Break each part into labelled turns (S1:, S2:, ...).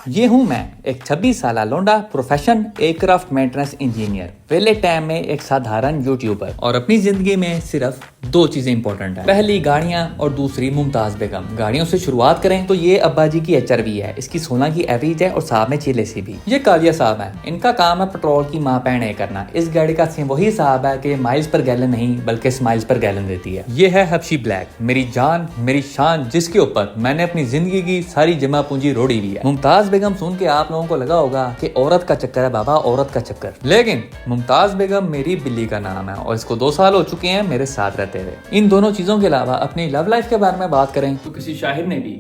S1: ये हूँ मैं, एक 26 साल लौंडा, प्रोफेशन एयरक्राफ्ट मेंटेनेंस इंजीनियर, पहले टाइम में एक साधारण यूट्यूबर, और अपनी जिंदगी में सिर्फ दो चीजें इंपॉर्टेंट है। पहली गाड़ियां और दूसरी मुमताज बेगम। गाड़ियों से शुरुआत करें तो ये अब्बा जी की HRV है, इसकी 16 की एवरेज है और साहब में 6 लेसी भी। ये कालिया साहब है, इनका काम है पेट्रोल की माँ पैने करना। इस गाड़ी का सिम वही साहब है कि माइल्स पर गैलन नहीं बल्कि स्माइल्स पर गैलन देती है। ये है हबशी ब्लैक, मेरी जान मेरी शान, जिसके ऊपर मैंने अपनी जिंदगी की सारी जमा पूंजी रोड़ी हुई है। मुमताज बेगम सुन के आप लोगों को लगा होगा कि औरत का चक्कर है बाबा, औरत का चक्कर, लेकिन मुमताज बेगम मेरी बिल्ली का नाम है और इसको 2 साल हो चुके हैं मेरे साथ रहते हुए। इन दोनों चीजों के अलावा अपनी लव लाइफ के बारे में बात करें तो किसी शाहिर ने भी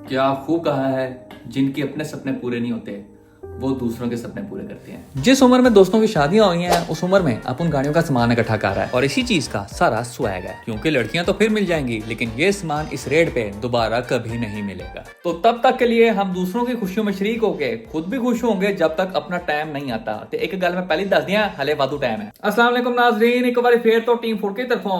S1: क्या खूब कहा है, जिनके अपने सपने पूरे नहीं होते वो दूसरों के सपने पूरे करते हैं। जिस उम्र में दोस्तों की शादियां हुई हैं उस उम्र में अपन गाड़ियों का सामान इकट्ठा कर रहा है और इसी चीज का सारा स्वैग है, क्योंकि लड़कियां तो फिर मिल जाएंगी लेकिन ये सामान इस रेट पे दोबारा कभी नहीं मिलेगा। तो तब तक के लिए हम दूसरों की खुशियों में शरीक होके खुद भी खुश होंगे जब तक अपना टाइम नहीं आता। तो एक गल मैं पहले दस दिया, हले वादू टाइम है। अस्सलाम वालेकुम नाज़रीन, एक बार फिर तो टीम फुड की तरफों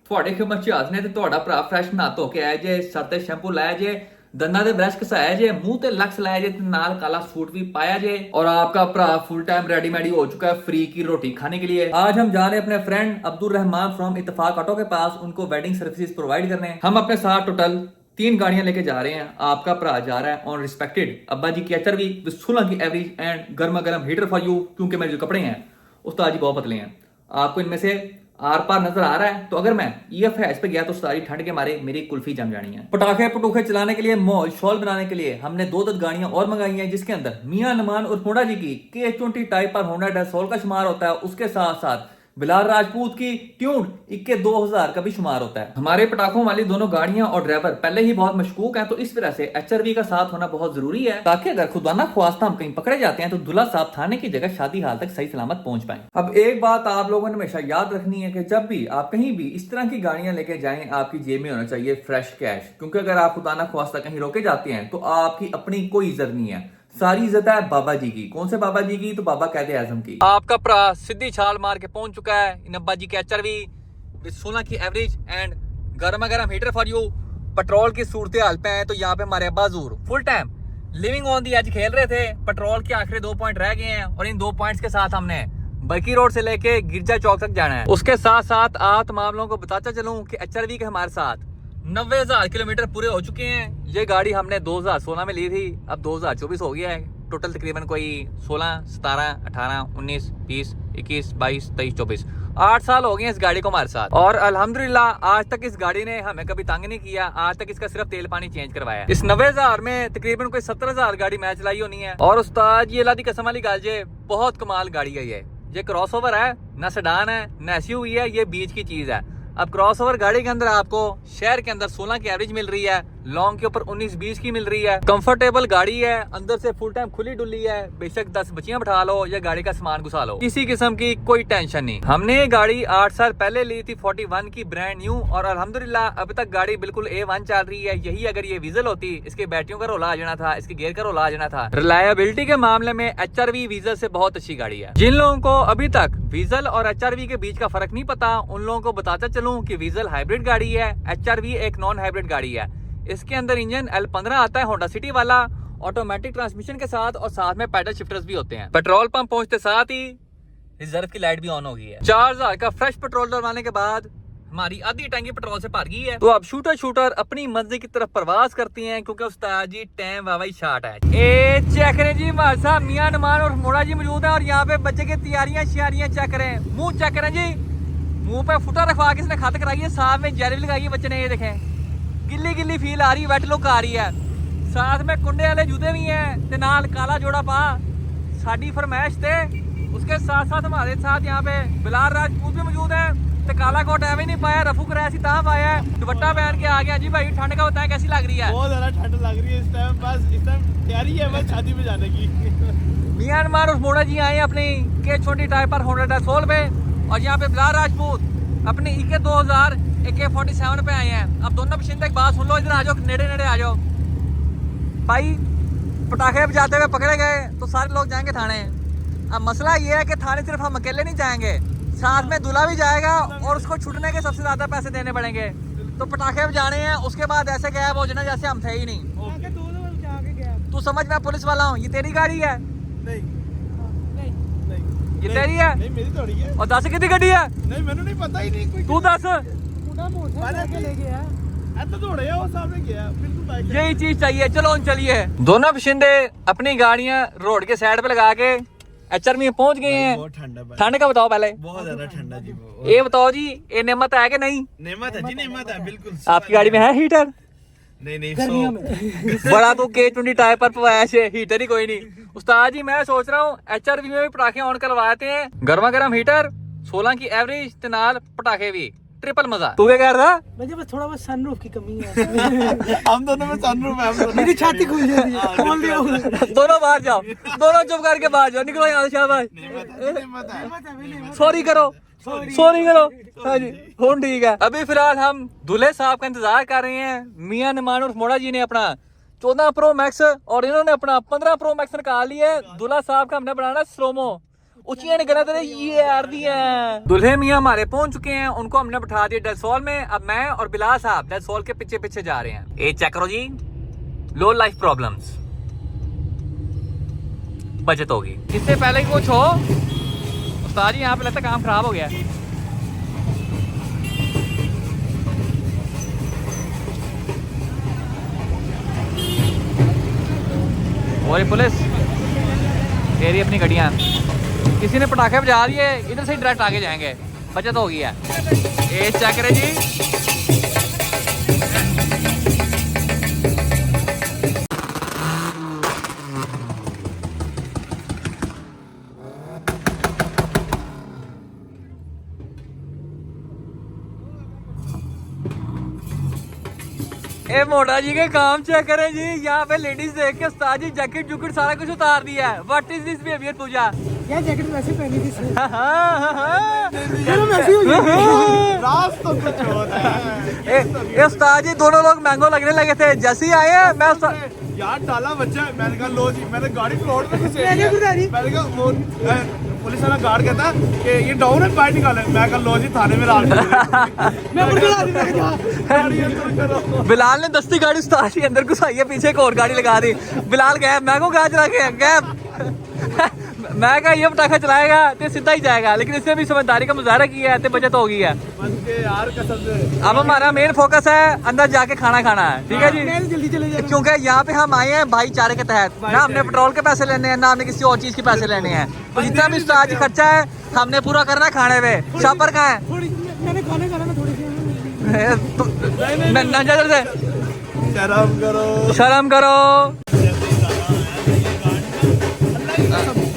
S1: ਤੁਹਾਡੇ ਖਿਦਮਤ ਚ ਹਾਜ਼ਰ ਨੇ ਤੇ ਤੁਹਾਡਾ ਭਰਾ ਫਰੈਸ਼ ਨਾ ਧੋ ਕੇ ਆਇਆ ਜੇ, ਸਰ ਤੇ ਸ਼ੈਂਪੂ ਲਾਇਆ ਜੇ, दंदा दे ब्रश घसाया जे, मुंह ते लक्स लाया जे, नाल काला सूट भी पाया जे, और आपका भरा फुल टाइम रेडीमेड हो चुका है फ्री की रोटी खाने के लिए। आज हम जा रहे हैं अपने फ्रेंड अब्दुल रहमान फ्रॉम इत्तेफाक ऑटो के पास, उनको वेडिंग सर्विसेज प्रोवाइड करने। हम अपने साथ टोटल 3 गाड़ियां लेके जा रहे हैं। आपका भरा जा रहा है ऑन रिस्पेक्टेड अब्बा जी की HRV विद 16 की एवरेज एंड गर्मा गर्म हीटर फॉर यू, क्योंकि मेरे जो कपड़े हैं उस्ताद जी बहुत पतले हैं, आपको इनमें से आर पार नजर आ रहा है। तो अगर मैं EF हैच पे गया तो सारी ठंड के मारे मेरी कुल्फी जम जानी है। पटाखे पटूखे चलाने के लिए मौज शॉल बनाने के लिए हमने 2 गाड़ियां और मंगाई हैं, जिसके अंदर मियां नमान और मोड़ा जी की K20 टाइप पर होंडा डैसोल का शुमार होता है। उसके साथ साथ बिलाल राजपूत की ट्यून इक्के 2000 का भी शुमार होता है। हमारे पटाखों वाली दोनों गाड़ियां और ड्राइवर पहले ही बहुत मशकूक हैं, तो इस वजह से HRV का साथ होना बहुत जरूरी है, ताकि अगर खुदाना ख्वास्ता हम कहीं पकड़े जाते हैं तो दूल्हा साहब थाने की जगह शादी हाल तक सही सलामत पहुंच पाए। अब एक बात आप लोगों ने हमेशा याद रखनी है कि जब भी आप कहीं भी इस तरह की गाड़ियां लेके जाएं, आपकी जेब में होना चाहिए फ्रेश कैश, क्योंकि अगर आप खुदाना ख्वास्ता कहीं रोके जाते हैं तो आपकी अपनी कोई इज्जत नहीं है, सारी इज्जत है बाबा जी की। कौन से बाबा जी की? तो बाबा कहते आजम की। आपका भरा सीधी छाल मार के पहुंच चुका है इन अब्बा जी के HRV विद 16 की एवरेज एंड गर्मा गर्म हीटर फॉर यू। पेट्रोल की सूरत हाल पे है तो यहाँ पे हमारे अब्बा हजूर full time living on the edge खेल रहे थे। पेट्रोल के आखिरी 2 पॉइंट रह गए हैं और इन 2 पॉइंट्स के साथ हमने बकी रोड से लेके गिरजा चौक तक जाना है। उसके साथ साथ आप तमाम लोगों को बताता चलूं कि HRV के हमारे साथ 90,000 किलोमीटर पूरे हो चुके हैं। ये गाड़ी हमने 2016 में ली थी, अब 2024 हो गया है। टोटल तकरीबन कोई 16, 17, 18, 19, 20, 21, 22, 23, 24 8 साल हो गए हैं इस गाड़ी को हमारे साथ, और अल्हम्दुलिल्लाह आज तक इस गाड़ी ने हमें कभी तंग नहीं किया। आज तक इसका सिर्फ तेल पानी चेंज करवाया। इस 90,000 में तकरीबन कोई 17,000 गाड़ी मैं चलाई होनी है। और उस्ताद ये अल्लाह दी कसम वाली गाल जे बहुत कमाल गाड़ी है ये क्रॉसओवर है, ना सेडान है ना SUV है, ये बीच की चीज है। अब क्रॉसओवर गाड़ी के अंदर आपको शहर के अंदर 16 की एवरेज मिल रही है, लॉन्ग के ऊपर 19-20 की मिल रही है। कंफर्टेबल गाड़ी है, अंदर से फुल टाइम खुली डुली है, बेशक 10 बच्चियां बैठा लो या गाड़ी का सामान घुसा लो, किसी किस्म की कोई टेंशन नहीं। हमने ये गाड़ी 8 साल पहले ली थी 41 की ब्रांड न्यू, और अल्हम्दुलिल्लाह अभी तक गाड़ी बिल्कुल A1 चल रही है। यही अगर ये वीजल होती, इसके बैटरियों का रोला आ जाना था, इसके गियर का रोला आ जाना था। रिलायबिलिटी के मामले में HRV वीजल से बहुत अच्छी गाड़ी है। जिन लोगों को अभी तक वीजल और HRV के बीच का फर्क नहीं पता, उन लोगों को बताता चलूं कि वीजल हाइब्रिड गाड़ी है, HRV एक नॉन हाइब्रिड गाड़ी है। इसके अंदर इंजन L15 आता है होंडा सिटी वाला, ऑटोमेटिक ट्रांसमिशन के साथ, और साथ में पैडल शिफ्टर्स भी होते हैं। पेट्रोल पंप पहुंचते साथ ही रिजर्व की लाइट भी ऑन हो गई है। 4000 का फ्रेश पेट्रोल डलवाने के बाद हमारी आधी टैंकी पेट्रोल से भर गई है। तो अब शूटर अपनी मंजिल की तरफ प्रवास करती हैं, क्योंकि उस्ताद जी टाइम वावाई शार्ट है। ए चेक करें जी, हमारे साथ मियां नमान और मोड़ा जी मौजूद है, और यहाँ पे बच्चे की तैयारियां श्यारियां चेक करें, मुंह चेक करें जी, मुंह पे फुटा रखवा के इसने खत कराई है, साथ में जेल भी लगाई है बच्चे ने। ये देखें गिल्ली गिल्ली फील आ रही है, वेट लुक आ रही है। साथ में कुंडे वाले जूते भी हैं ते नाल काला जोड़ा पा साडी फरमाइश थे। उसके साथ साथ हमारे साथ यहाँ पे बिलाल राजपूत भी मौजूद है, ते काला कोट एवं नहीं पाया, रफू कराया सी तां पाया है, दुपट्टा पहन के आ गया जी। भाई ठंड का होता है, कैसी लग रही है?
S2: बहुत ज्यादा ठंड लग रही है इस टाइम, बस इस टाइम तैयारी है बस शादी में जाने की।
S1: म्यांमार और मोड़ा जी आए अपनी K20 टाइप पर होंडा डैसोल पे, और यहाँ पे बिलाल राजपूत अपनी EK 2000 AK47 पे आए हैं। अब दोनों पसंद एक बात सुन लो, इधर आ जाओ, नेड़े आ जाओ भाई। पटाखे बजाते हुए पकड़े गए तो सारे लोग जाएंगे थाने। अब मसला ये है कि थाने सिर्फ हम अकेले नहीं जाएंगे, साथ में दूल्हा भी जाएगा और उसको छूटने के सबसे ज्यादा पैसे देने पड़ेंगे। तो पटाखे बजाने हैं, उसके बाद ऐसे गायब हो जाना जैसे हम थे ही नहीं। तू समझ मैं पुलिस वाला हूँ, ये तेरी गाड़ी है?
S2: नहीं
S3: नहीं
S2: नहीं
S1: ये तेरी है?
S2: नहीं मेरी थोड़ी है।
S1: और दस कितनी गड्डी है?
S2: नहीं मैंने नहीं पता ही नहीं कोई।
S1: तू दस।
S3: मुंडा मोटरसाइकिल के ले गया
S2: ऐसा थोड़ा है, वो सामने गया बिल्कुल बाइक।
S1: यही चीज चाहिए। चलो चलिए। दोनों बशिंदे अपनी गाड़ियां रोड के साइड पे लगा के एचआर में पहुंच गए हैं।
S2: बहुत ठंडा है।
S1: ठंड का बताओ पहले।
S2: बहुत ज्यादा ठंडा जी।
S1: ये बताओ जी, ये नेमत है कि नहीं?
S2: नेमत है जी, नेमत है बिल्कुल।
S1: आपकी गाड़ी में है हीटर?
S2: नहीं नहीं
S3: गर्मियों में
S1: बड़ा तो K20 टाइप पर पवाया से हीटर ही कोई नहीं। उस्ताद जी मैं सोच रहा हूँ HRV में भी पटाखे ऑन करवाते हैं, गर्मा गर्म हीटर, 16 की एवरेज ते नाल पटाखे भी, ट्रिपल मजा। तू क्या कह रहा था?
S3: मुझे बस थोड़ा बहुत सनरूफ की कमी है
S2: हम दोनों में सनरूफ है, हम दोनों।
S3: मेरी छाती खुल जाती है, खोल दिया
S1: दोनों बाहर जाओ, दोनों चुप करके बाहर जाओ, निकलो यहाँ से शाबाश।
S2: नेमत है।
S1: सॉरी करो, सॉरी करो। हाँ जी हूँ ठीक है। अभी फिलहाल हम दूल्हे साहब का इंतजार कर रहे हैं। मियां नमान और मोड़ा जी ने अपना 14 प्रो मैक्स और इन्होंने अपना 15 प्रो मैक्स निकाल लिया है। दूल्हा साहब का हमने बनाना स्लोमो, ऊंचियां निकला तेरे ये यार दी हैं। दूल्हे मियां हमारे पहुंच चुके हैं, उनको हमने बैठा दिया डेलसोल में। अब मैं और बिलाल साहब डेलसोल के पीछे पीछे जा रहे हैं। ये चेक करो जी, लो लाइफ प्रॉब्लम्स, बचत होगी। इससे पहले कि कुछ हो, उस्ताद जी यहाँ पे लगता है काम खराब हो गया। और ये पुलिस एरिया अपनी गाड़ियाँ, किसी ने पटाखे बजा दिए, इधर से डायरेक्ट आगे जाएंगे, बचत हो गई है। ये चेक करें जी, ए मोटा जी के काम चेक करें जी। यहाँ पे लेडीज देख के उस्ताद जी जैकेट जुकेट सारा कुछ उतार दिया है। व्हाट इज दिस बिहेवियर पूजा?
S3: यार जैकेट वैसे पहनी थी सर।
S2: गरम ऐसी हो गई। रात तो कुछ और है।
S1: ए उस्ताद जी दोनों लोग मैंगो लगने लगे थे, जैसे ही आए हैं मैं
S2: यार डाला बच्चा, मैंने कहा लो जी, मैंने गाड़ी फ्लोर में घुसे
S3: मैंने गुजारी।
S2: मैंने कहा वो पुलिस वाला गार्ड कहता कि ये डाउन है, बाहर निकाले। मैं कहा लो जी थाने में डाल
S3: मैं मुर्गा ला दी, मैं कहा
S2: गाड़ी अंदर करो।
S1: बिलाल ने दस्ती गाड़ी उस्ताद जी अंदर घुसाई है, पीछे एक और गाड़ी लगा दी। बिलाल गया मैंगो कहाँ चला गया गैप मैं कहा ये पटाखा चलाएगा तो सीधा ही जाएगा, लेकिन इसने भी समझदारी का मुजाहरा किया है तो बचत हो गई है।
S2: बस के यार कसम से।
S1: अब हमारा मेन फोकस है अंदर जाके खाना खाना है, ठीक है जी?
S3: मैं जल्दी चले जा।
S1: क्योंकि यहाँ पे हम आए हैं भाईचारे के तहत, ना हमने पेट्रोल के पैसे लेने हैं, ना हमने किसी और चीज के पैसे लेने हैं। तो जितना भी उस्ताद जी खर्चा है हमने पूरा करना है खाने में। शॉपर कहाँ है?
S3: थोड़ी मैंने खाने खाना थोड़ी सी
S1: नजर से
S2: शर्म करो,
S1: शर्म करो।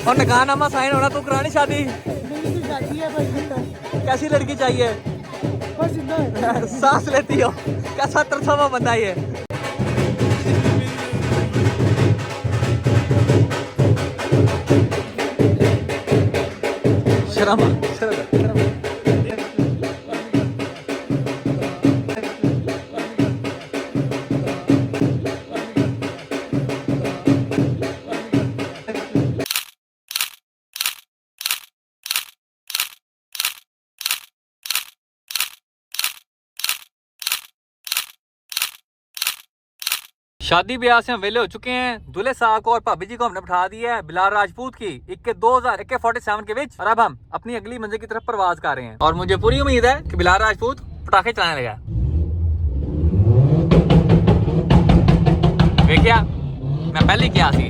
S1: और निकाहनामा साइन होना, तू करानी शादी?
S3: मेरी तो शादी है बस,
S1: कैसी लड़की चाहिए?
S3: बस जिंदा है।
S1: सांस लेती हो, कैसा तरसवा बंदा ये। शर्म शादी ब्याह से हम वेले हो चुके हैं। दूल्हे साहब को और भाभी जी को हमने बिठा दिया है बिलाल राजपूत की AK-47 के बीच, और अब हम अपनी अगली मंजिल की तरफ परवाज कर रहे हैं। और मुझे पूरी उम्मीद है कि बिलाल राजपूत पटाखे चलाने लगा। देखिया मैं पहले क्या सी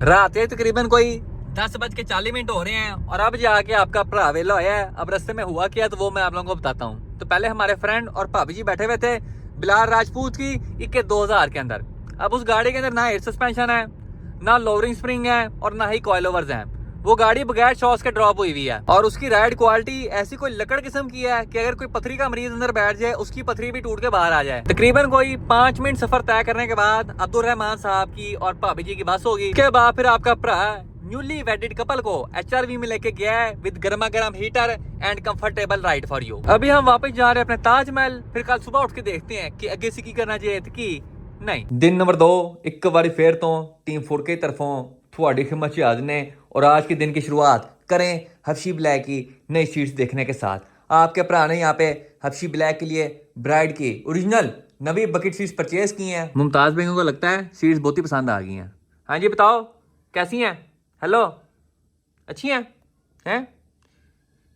S1: रात है, तकरीबन कोई 10:40 हो रहे हैं, और अब जाके आपका भरा वेला होया है। अब रास्ते में हुआ क्या तो वो मैं आप लोगों को बताता हूँ। तो पहले हमारे फ्रेंड और भाभी जी बैठे हुए थे बिलाल राजपूत की AK-2000 के अंदर। अब उस गाड़ी के अंदर ना एयर सस्पेंशन है, ना लोवरिंग स्प्रिंग है, और ना ही कॉइल ओवर्स हैं। वो गाड़ी बगैर शॉक्स के ड्रॉप हुई हुई है, और उसकी राइड क्वालिटी ऐसी कोई लकड़ किस्म की है कि अगर कोई पथरी का मरीज अंदर बैठ जाए उसकी पथरी भी टूट के बाहर आ जाए। तकरीबन कोई 5 मिनट सफर तय करने के बाद अब्दुल रहमान साहब की और भाभी जी की बस होगी। उसके बाद फिर आपका भरा न्यूली वेडिड कपल को HRV में लेके गया है विद गर्मा गर्म heater and comfortable ride for you. अभी हम वापस जा रहे हैं अपने ताजमहल, फिर कल सुबह उठ के देखते हैं कि अगे से की करना चाहिए की नहीं। दिन नंबर 2 एक बारी फिर तो टीम फुर के तरफों थोड़ी खिदमत च हाजिर ने, और आज के दिन की शुरुआत करें हफ्शी ब्लैक की नई सीट्स देखने के साथ। आपके भरा ने यहाँ पे हफ्शी ब्लैक के लिए ब्राइड की ओरिजिनल नवी बकेट सीट्स परचेज की हैं। मुमताज़ बेगम को लगता है सीट्स बहुत ही पसंद आ गई हैं। हाँ जी बताओ कैसी हैं? हेलो, अच्छी हैं?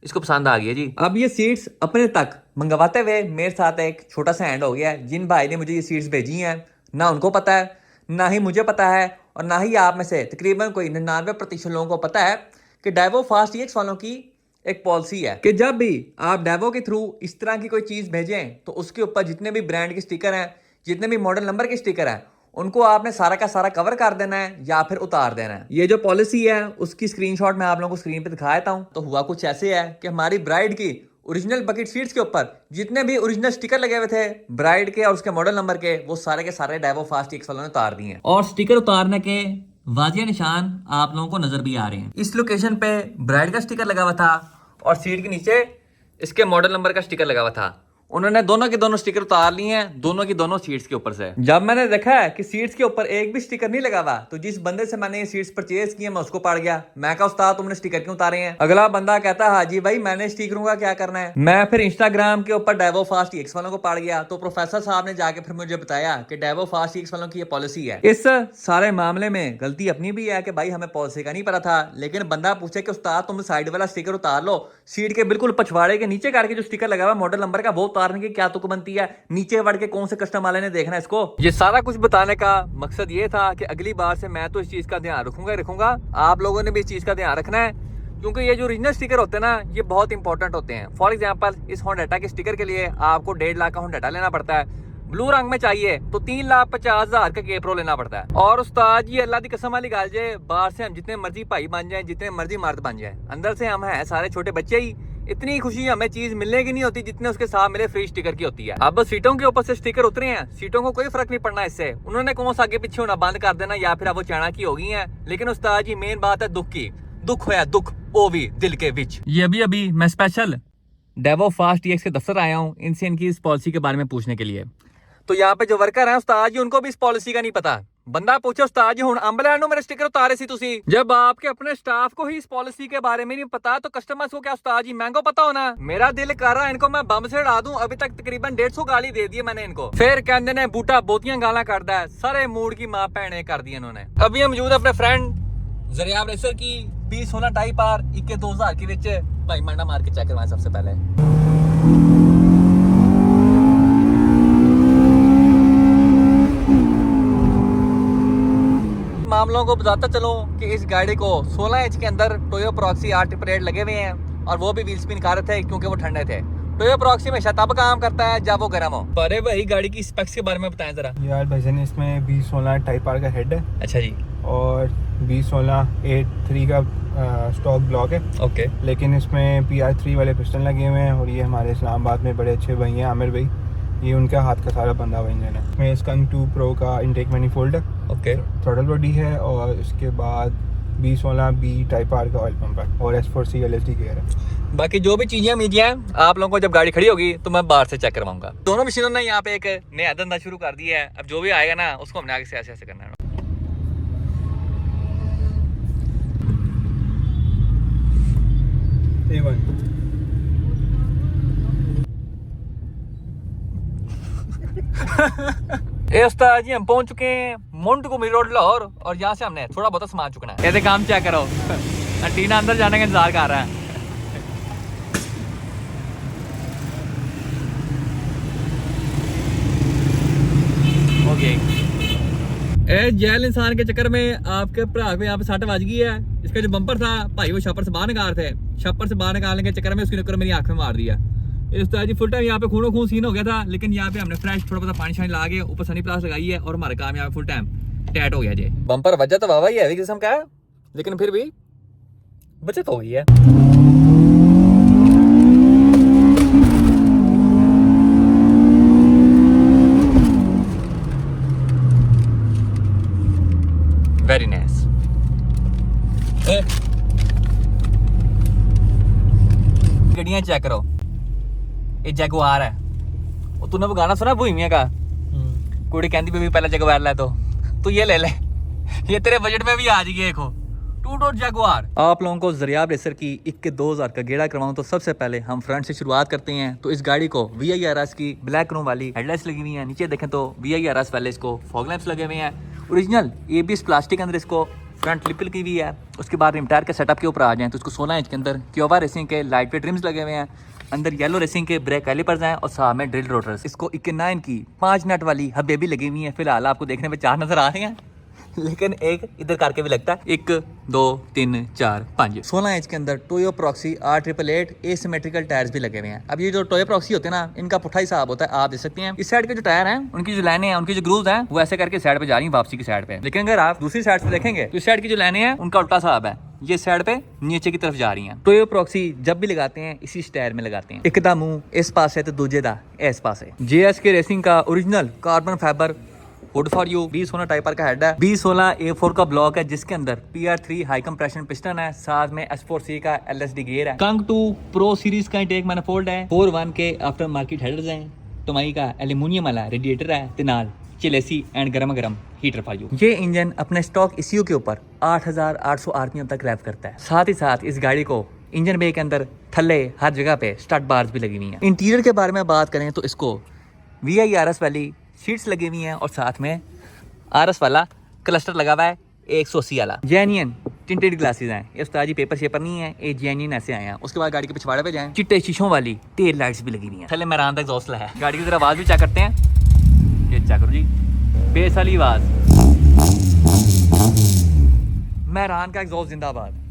S1: इसको पसंद आ गई है जी। अब ये सीट्स अपने तक मंगवाते हुए मेरे साथ एक छोटा सा एंड हो गया है। जिन भाई ने मुझे ये सीट्स भेजी हैं ना उनको पता है, ना ही मुझे पता है, और ना ही आप में से तकरीबन कोई 99% लोगों को पता है कि डाइवो फास्ट EX वालों की एक पॉलिसी है कि जब भी आप डाइवो के थ्रू इस तरह की कोई चीज़ भेजें तो उसके ऊपर जितने भी ब्रांड के स्टिकर हैं, जितने भी मॉडल नंबर के स्टिकर हैं, उनको आपने सारा का सारा कवर कर देना है या फिर उतार देना है। ये जो पॉलिसी है उसकी स्क्रीनशॉट मैं आप लोगों को स्क्रीन पे दिखा देता हूँ। तो हुआ कुछ ऐसे है कि हमारी ब्राइड की ओरिजिनल बकेट सीट्स के ऊपर जितने भी ओरिजिनल स्टिकर लगे हुए थे ब्राइड के और उसके मॉडल नंबर के, वो सारे के सारे डाइवो फास्ट EX वालों ने उतार दिए हैं। और स्टिकर उतारने के वाजिया निशान आप लोगों को नजर भी आ रहे हैं। इस लोकेशन पे ब्राइड का स्टिकर लगा हुआ था और सीट के नीचे इसके मॉडल नंबर का स्टिकर लगा हुआ था। उन्होंने दोनों के दोनों स्टिकर उतार लिए हैं, दोनों की दोनों सीट्स के ऊपर से। जब मैंने देखा है कि सीट्स के ऊपर एक भी स्टिकर नहीं लगा हुआ, तो जिस बंदे से मैंने ये सीट्स परचेज की है मैं उसको पड़ गया। मैं कहा उस्ताद तुमने स्टिकर क्यों उतारे हैं? अगला बंदा कहता हाँ जी भाई मैंने स्टिकरों का क्या करना है। मैं फिर इंस्टाग्राम के ऊपर डाइवो फास्ट EX वालों को पड़ गया, तो प्रोफेसर साहब ने जाके फिर मुझे बताया कि डाइवो फास्ट EX वालों की ये पॉलिसी है। इस सारे मामले में गलती अपनी भी है कि भाई हमें पॉलिसी का नहीं पता था, लेकिन बंदा पूछे कि उस्ताद तुम साइड वाला स्टिकर उतार लो, सीट के बिल्कुल पछवाड़े के नीचे करके जो स्टिकर लगा हुआ मॉडल नंबर का वो उतारने की क्या तुक बनती है? नीचे बढ़ के कौन से कस्टमर वाले ने देखना है इसको? ये सारा कुछ बताने का मकसद ये था कि अगली बार से मैं तो इस चीज का ध्यान रखूंगा। आप लोगों ने भी इस चीज का ध्यान रखना है, क्योंकि ये जो ओरिजिनल स्टिकर होते हैं ना ये बहुत इंपॉर्टेंट होते हैं। फॉर एग्जांपल इस होंडाटा के स्टिकर के लिए आपको 1.5 लाख का होंडाटा लेना पड़ता है। ब्लू रंग में चाहिए तो 3,50,000 का केप्रो लेना पड़ता है। और उस्ताद जी अल्लाह की कसम वाली गाल जे, बाहर से हम जितने मर्जी भाई बन जाए, जितने मर्जी मर्द बन जाए, अंदर से हम हैं सारे छोटे बच्चे ही। इतनी खुशी हमें चीज मिलने की नहीं होती जितने उसके साथ मिले फ्री स्टिकर की होती है। अब सीटों के ऊपर से स्टिकर उतरे हैं, सीटों को कोई फर्क नहीं पड़ना इससे। उन्होंने कौन सा आगे पीछे होना बंद कर देना या फिर अब वो चाणा की हो गई है। लेकिन उस्ताद जी मेन बात है दुख की। दुख होया दुख ओ भी दिल के विच। ये अभी मैं स्पेशल डाइवो फास्ट EX के दफ्तर आया हूँ इनसे इनकी इस पॉलिसी के बारे में पूछने के लिए। तो यहाँ पे जो वर्कर हैं उस्ताद जी उनको भी इस पॉलिसी का नहीं पता। बंदा पूछे उस्ताद जी हुण अंब लैन मेरे स्टिकर उतारे सी तुसी। जब आपके अपने स्टाफ को ही इस पॉलिसी के बारे में नहीं पता तो कस्टमर्स को क्या उस्ताद जी मैंगो पता होना? मेरा दिल कर रहा है इनको मैं बम से उड़ा दूं। अभी तक तकरीबन 150 गाली दे दी मैंने इनको। फिर कहते ने बूटा बहुतियां गाला करदा है, सारे मूड की मां भैने कर दी इन्होंने। अभी हम मौजूद अपने फ्रेंड जरियाब रेसर की 2016 टाइप आर 21-2000 के विच भाई मंडा मार के चेक करवाएं सबसे पहले। मामलों को बताता चलो कि इस गाड़ी को 16 इंच के अंदर टोयो प्रॉक्सी R888 लगे हुए हैं और वो भी व्हील स्पिन कर रहे थे क्योंकि वो ठंडे थे। टोयो प्रॉक्सी हमेशा तब काम करता है जब वो गर्म हो। पर भाई गाड़ी की स्पेक्स के बारे में बताएं जरा।
S3: यार भाईजान इसमें 2016 टाइप आर का हेड है।
S1: अच्छा जी।
S3: और 2016 83 का स्टॉक ब्लॉक है।
S1: ओके।
S3: लेकिन इसमें PR3 वाले पिस्टन लगे हुए हैं और ये हमारे इस्लामाबाद में बड़े अच्छे भाई हैं आमिर भाई, ये उनका हाथ का सारा बंदा हुआ इंजन है। इसमें स्कंक 2 प्रो का इंटेक मैनिफोल्ड है।
S1: ओके।
S3: थ्रॉटल बॉडी है और इसके बाद 2016 B टाइप आर का ऑयल पंप है और S4C LSD गियर है।
S1: बाकी जो भी चीजें मीजिए आप लोगों को जब गाड़ी खड़ी होगी तो मैं बाहर से चेक करवाऊंगा। दोनों मशीनों ने यहाँ पे एक नया धंधा शुरू कर दिया है। अब जो भी आएगा ना उसको हमने आगे से ऐसे करना है। उस्ताद जी हम पहुंच चुके हैं मोंटगोमरी रोड लाहौर और यहाँ से हमने थोड़ा बहुत सामान चुकना है। ये काम चेक करो, टीना अंदर जाने का इंतजार कर रहा है। ओके। जेल इंसान के चक्कर में आपके भरा को यहाँ पे सट बज गई है। इसका जो बम्पर था भाई वो छप्पर से बाहर निकाल थे, छप्पर से बाहर निकालने के चक्कर में उसकी नौकर मेरी आंख में मार दिया। उस्ताद जी फुल टाइम यहाँ पे खूनो खून सीन हो गया था, लेकिन यहाँ पे हमने फ्रेश थोड़ा बहुत पानी शानी ला के ऊपर सनी प्लास लगाई है और हमारे काम यहाँ पे फुल टाइम टैट हो गया जी। बम्पर वजह तो वावा ही है किस्म का, लेकिन फिर भी बचत हो गई है। Very nice. गड्डियां चेक करो, ये जगुआर है। और तूने वो गाना सुना भूमिया का, कुड़ी कहती बेबी पहले जगुआर ले तो तू ये ले ले, ये तेरे बजट में भी आ जाएगी। देखो टू डोर जगुआर। आप लोगों को ज़रियाब रेसर की 21-2000 का गेड़ा करवाऊं तो सबसे पहले हम फ्रंट से शुरुआत करते हैं। तो इस गाड़ी को VIRS की ब्लैक क्रोम वाली हेडलाइट्स लगी हुई हैं। नीचे देखें तो VIRS वाले इसको फॉग लैंप्स लगे हुए हैं। ओरिजिनल ABS प्लास्टिक के अंदर इसको फ्रंट लिप लगी हुई है। उसके बाद रिम टायर के सेटअप के ऊपर आ जाएं तो इसको 16 इंच के अंदर क्योवा रेसिंग के लाइट वेट रिम्स लगे हुए हैं। अंदर येलो रेसिंग के ब्रेक कैलिपर्स हैं और साथ में ड्रिल रोटर्स। इसको 9 की 5 नट वाली हबेबी लगी हुई है। फिलहाल आपको देखने में 4 नजर आ रहे हैं, लेकिन एक इधर करके भी लगता है। 1 2 3 4 5 16 इंच के अंदर Toyo proxy R888 asymmetrical tyres भी लगे हुए हैं। अब ये जो टोयो प्रॉक्सी होते हैं ना, इनका पुट्ठा हिसाब होता है, आप देख सकते हैं। इस साइड के जो टायर हैं, उनकी जो लाइनें हैं, उनकी जो ग्रूव्स हैं, वो ऐसे करके साइड पे जा रही हैं वापसी की साइड पे। लेकिन अगर आप दूसरी साइड से देखेंगे तो इस साइड की जो लाइनें हैं, उनका उल्टा हिसाब है। ये साइड पे नीचे की तरफ जा रही हैं। टोयो प्रॉक्सी जब भी लगाते हैं इसी टायर में लगाते हैं। एक दा मुंह इस पास है तो दूजे दा इस पास है। JSK रेसिंग का original carbon fibre hood for you B16 टाइपर का हेड है। B16 A4 का ब्लॉक है जिसके अंदर PR3 हाई कंप्रेशन पिस्टन है। साथ में S4C का LSD गियर है। कंग 2 प्रो सीरीज का इंटेक मैनिफोल्ड है। 4-1 के आफ्टर मार्केट हेडर्स हैं। टोमाई का एल्यूमिनियम वाला रेडिएटर है ते नाल चिलेसी एंड गरम हीटर फॉर यू। ये इंजन अपने स्टॉक ECU के ऊपर 8800 RPM तक रैप करता है। साथ ही साथ इस गाड़ी को इंजन बे के अंदर थल्ले हर जगह पे स्टड बार्स भी लगी हुई हैं। इंटीरियर के बारे में बात करें तो इसको VIRS वाली सीट्स लगी हुई हैं और साथ में RS वाला क्लस्टर लगा हुआ है 180 वाला। जेन्युइन टिंटेड ग्लासेस हैं। ये उस्ताद जी पेपर शेपर नहीं है, ये जेन्युइन ऐसे आए हैं। उसके बाद गाड़ी के पिछवाड़े पे जाएं, चिट्टे शीशों वाली टेल लाइट्स भी लगी हुई हैं। थले मैरान तक एग्जॉस्ट है। गाड़ी की जरा आवाज़ भी चेक करते हैं। ये चेक करो जी, बेस वाली आवाज़। मैरान का एग्जॉस्ट जिंदाबाद।